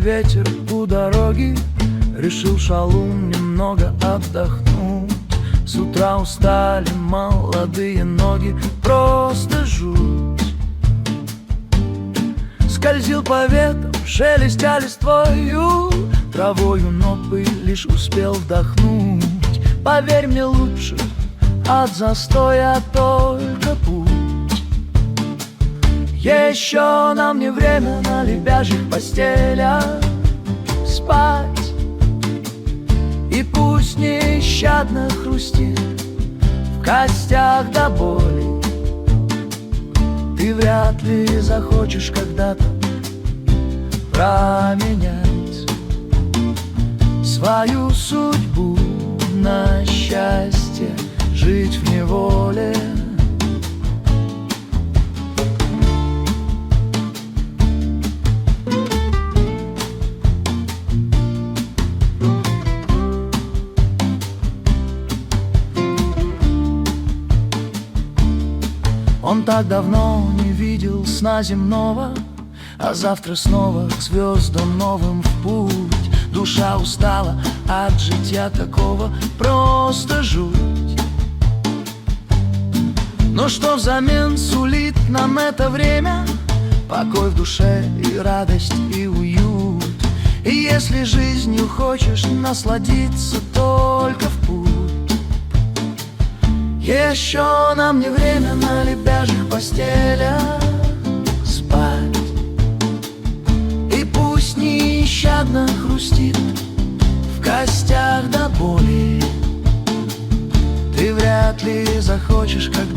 ветер у дороги, решил шалун немного отдохнуть. С утра устали молодые ноги, просто жуть. Скользил по ветру, шелестя листвою, травою, но пыль лишь успел вдохнуть. Поверь мне, лучше от застоя только путь. Еще нам не время на лебяжьих постелях спать. И пусть нещадно хрустит в костях до боли, ты вряд ли захочешь когда-то променять свою судьбу на счастье, жить в неволе. Он так давно не видел сна земного, а завтра снова к звездам новым в путь. Душа устала от житья такого, просто жуть. Но что взамен сулит нам это время? Покой в душе и радость, и уют. И если жизнью хочешь насладиться, только в путь. Еще нам не время на лебяжьих постелях спать. И пусть нещадно хрустит в костях до боли, ты вряд ли захочешь когда